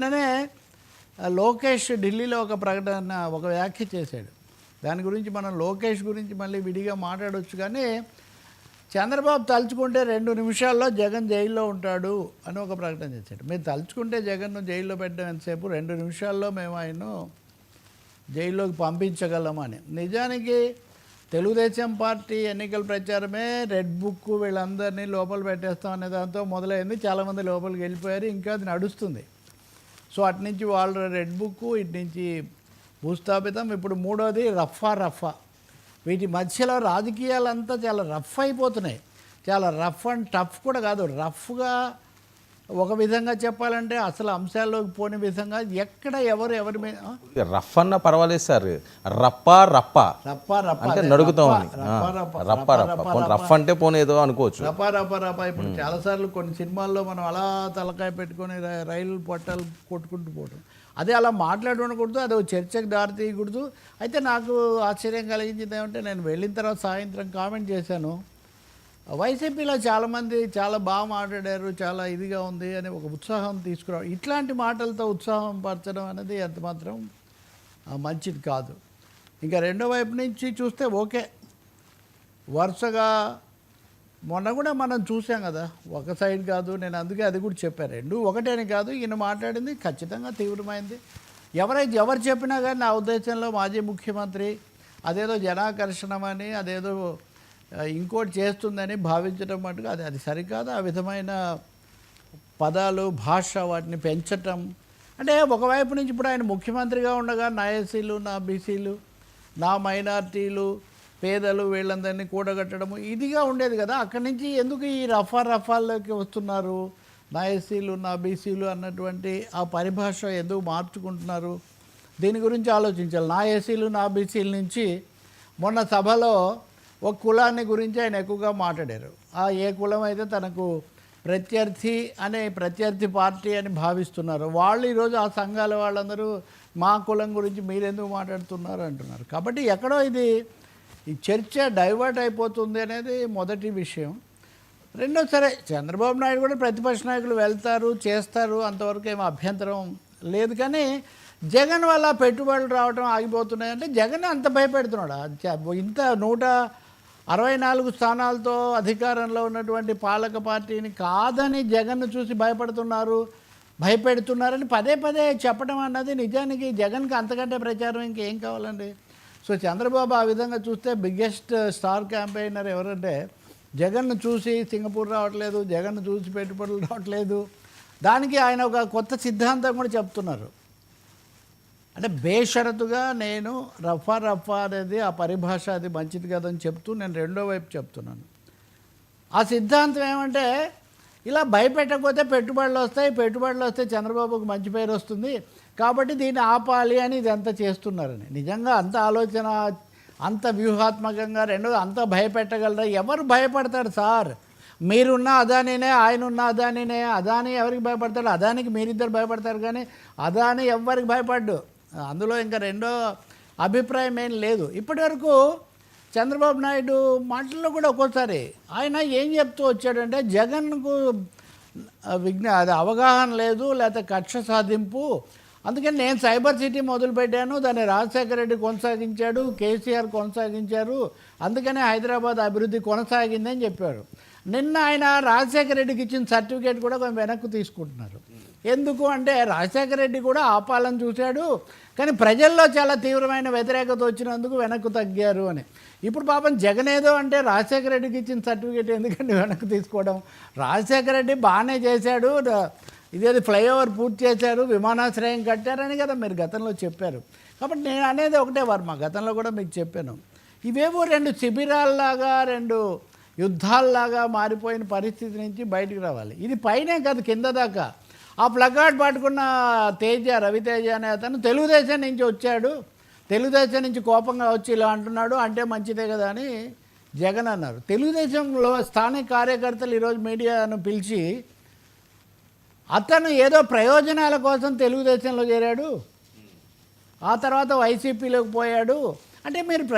నిన్ననే లోకేష్ ఢిల్లీలో ఒక ప్రకటన ఒక వ్యాఖ్య చేశాడు. దాని గురించి మనం లోకేష్ గురించి మళ్ళీ విడిగా మాట్లాడవచ్చు. కానీ చంద్రబాబు తలుచుకుంటే 2 నిమిషాల్లో జగన్ జైల్లో ఉంటాడు అని ఒక ప్రకటన చేశాడు. మీరు తలుచుకుంటే జగన్ను జైల్లో పెట్టడం ఎంతసేపు, 2 నిమిషాల్లో మేము ఆయన్ను జైల్లోకి పంపించగలమని. నిజానికి తెలుగుదేశం పార్టీ ఎన్నికల ప్రచారమే రెడ్ బుక్ వీళ్ళందరినీ లోపల పెట్టేస్తాం అనే దాంతో మొదలైంది. చాలామంది లోపలికి వెళ్ళిపోయారు, ఇంకా అది నడుస్తుంది. సో అటు నుంచి వాళ్ళ రెడ్ బుక్, ఇటు నుంచి భూస్థాపితం, ఇప్పుడు మూడోది రఫా. వీటి మధ్యలో రాజకీయాలంతా చాలా రఫ్ అయిపోతున్నాయి. చాలా రఫ్ అండ్ టఫ్ కూడా కాదు, రఫ్గా ఒక విధంగా చెప్పాలంటే అసలు అంశాల్లోకి పోని విధంగా ఎక్కడ ఎవరి మీద రఫ్ అన్న పర్వాలేదు సార్, రప్ప అంటే నడుగుతామని రఫ్ అంటే పోనేదో అనుకోవచ్చు. రప్ప ఇప్పుడు చాలాసార్లు కొన్ని సినిమాల్లో మనం అలా తలకాయ పెట్టుకొని రైలు పట్టాలు కొట్టుకుంటూ పోవడం, అదే అలా మాట్లాడకూడదు, అది చర్చకు దారి తీయకూడదు. అయితే నాకు ఆశ్చర్యం కలిగించింది ఏమంటే, నేను వెళ్ళిన తర్వాత సాయంత్రం కామెంట్ చేశాను, వైసీపీలో చాలామంది చాలా బాగా మాట్లాడారు, చాలా ఇదిగా ఉంది అని ఒక ఉత్సాహం తీసుకురావడం, ఇట్లాంటి మాటలతో ఉత్సాహం పరచడం అనేది ఎంత మాత్రం మంచిది కాదు. ఇంకా రెండో వైపు నుంచి చూస్తే ఓకే, వరుసగా మొన్న కూడా మనం చూసాం కదా, ఒక సైడ్ కాదు. నేను అందుకే అది కూడా చెప్పాను, 2 ఒకటేని కాదు. ఈయన మాట్లాడింది ఖచ్చితంగా తీవ్రమైంది. ఎవరు చెప్పినా కానీ నా ఉద్దేశంలో మాజీ ముఖ్యమంత్రి అదేదో జనాకర్షణమని, అదేదో ఇంకోటి చేస్తుందని భావించడం మటుకు అది సరికాదు. ఆ విధమైన పదాలు, భాష, వాటిని పెంచటం అంటే ఒకవైపు నుంచి ఇప్పుడు ఆయన ముఖ్యమంత్రిగా ఉండగా నా ఎస్సీలు, నా బీసీలు, నా మైనార్టీలు, పేదలు వీళ్ళందరినీ కూడగట్టడము ఇదిగా ఉండేది కదా. అక్కడి నుంచి ఎందుకు ఈ రఫాల్లోకి వస్తున్నారు? నా ఎస్సీలు, నా బీసీలు అన్నటువంటి ఆ పరిభాష ఎందుకు మార్చుకుంటున్నారు? దీని గురించి ఆలోచించాలి. నా ఎస్సీలు, నా బీసీల నుంచి మొన్న సభలో ఒక కులాన్ని గురించి ఆయన ఎక్కువగా మాట్లాడారు. ఆ ఏ కులం అయితే తనకు ప్రత్యర్థి పార్టీ అని భావిస్తున్నారు వాళ్ళు ఈరోజు ఆ సంఘాల వాళ్ళందరూ మా కులం గురించి మీరెందుకు మాట్లాడుతున్నారు అంటున్నారు. కాబట్టి ఎక్కడో ఈ చర్చ డైవర్ట్ అయిపోతుంది అనేది మొదటి విషయం. రెండో, సరే చంద్రబాబు నాయుడు కూడా ప్రతిపక్ష నాయకులు వెళ్తారు, చేస్తారు, అంతవరకు ఏమో అభ్యంతరం లేదు. కానీ జగన్ వల్ల పెట్టుబడులు రావడం ఆగిపోతున్నాయంటే జగన్ అంత భయపెడుతున్నాడు. ఇంత 164 స్థానాలతో అధికారంలో ఉన్నటువంటి పాలక పార్టీని కాదని జగన్ను చూసి భయపెడుతున్నారని పదే చెప్పడం అన్నది నిజానికి జగన్కి అంతకంటే ప్రచారం ఇంకేం కావాలండి. సో చంద్రబాబు ఆ విధంగా చూస్తే బిగ్గెస్ట్ స్టార్ క్యాంపెయినర్ ఎవరంటే, జగన్ను చూసి సింగపూర్ రావట్లేదు, జగన్ను చూసి పెట్టుబడులు రావట్లేదు. దానికి ఆయన ఒక కొత్త సిద్ధాంతం కూడా చెప్తున్నారు. అంటే బేషరతుగా నేను రఫా అనేది ఆ పరిభాష అది మంచిది కదని చెప్తూ నేను రెండో వైపు చెప్తున్నాను. ఆ సిద్ధాంతం ఏమంటే, ఇలా భయపెట్టకపోతే పెట్టుబడులు వస్తే చంద్రబాబుకు మంచి పేరు వస్తుంది, కాబట్టి దీన్ని ఆపాలి అని ఇదంతా చేస్తున్నారని. నిజంగా అంత ఆలోచన, అంత వ్యూహాత్మకంగా, రెండోది అంత భయపెట్టగలరా? ఎవరు భయపడతారు సార్? మీరున్న అదానీనే, ఆయన ఉన్న అదానీనే. అదానీ ఎవరికి భయపడతాడు? అదానికి మీరిద్దరు భయపడతారు, కానీ అదానీ ఎవరికి భయపడ్డు. అందులో ఇంకా రెండో అభిప్రాయం ఏం లేదు. ఇప్పటి వరకు చంద్రబాబు నాయుడు మాటల్లో కూడా ఒక్కోసారి ఆయన ఏం చెప్తూ వచ్చాడంటే, జగన్కు అది అవగాహన లేదు, లేకపోతే కక్ష సాధింపు, అందుకని నేను సైబర్ సిటీ మొదలుపెట్టాను, దాన్ని రాజశేఖర రెడ్డి కొనసాగించాడు, కేసీఆర్ కొనసాగించారు, అందుకనే హైదరాబాద్ అభివృద్ధి కొనసాగిందని చెప్పారు. నిన్న ఆయన రాజశేఖర రెడ్డికి ఇచ్చిన సర్టిఫికేట్ కూడా కొంచెం వెనక్కు తీసుకుంటున్నారు. ఎందుకు అంటే, రాజశేఖర రెడ్డి కూడా ఆపాలని చూశాడు, కానీ ప్రజల్లో చాలా తీవ్రమైన వ్యతిరేకత వచ్చినందుకు వెనక్కు తగ్గారు అని. ఇప్పుడు పాపం జగన్ ఏదో అంటే రాజశేఖర రెడ్డికి ఇచ్చిన సర్టిఫికేట్ ఎందుకంటే వెనక్కి తీసుకోవడం? రాజశేఖర రెడ్డి బాగానే చేశాడు, ఇదేది ఫ్లైఓవర్ పూర్తి చేశారు, విమానాశ్రయం కట్టారని కదా మీరు గతంలో చెప్పారు. కాబట్టి నేను అనేది ఒకటే వర్మ, గతంలో కూడా మీకు చెప్పాను, ఇవేవో 2 శిబిరాల్లాగా, 2 యుద్ధాల్లాగా మారిపోయిన పరిస్థితి నుంచి బయటకు రావాలి. ఇది పైనే కాదు, కింద దాకా. ఆ ప్లకార్డ్ పట్టుకున్న రవితేజ అనే అతను తెలుగుదేశం నుంచి వచ్చాడు, తెలుగుదేశం నుంచి కోపంగా వచ్చి ఇలా అంటున్నాడు, అంటే మంచిదే కదా అని జగన్ అన్నారు. తెలుగుదేశంలో స్థానిక కార్యకర్తలు ఈరోజు మీడియాను పిలిచి, అతను ఏదో ప్రయోజనాల కోసం తెలుగుదేశంలో చేరాడు, ఆ తర్వాత వైసీపీలోకి పోయాడు అంటే మీరు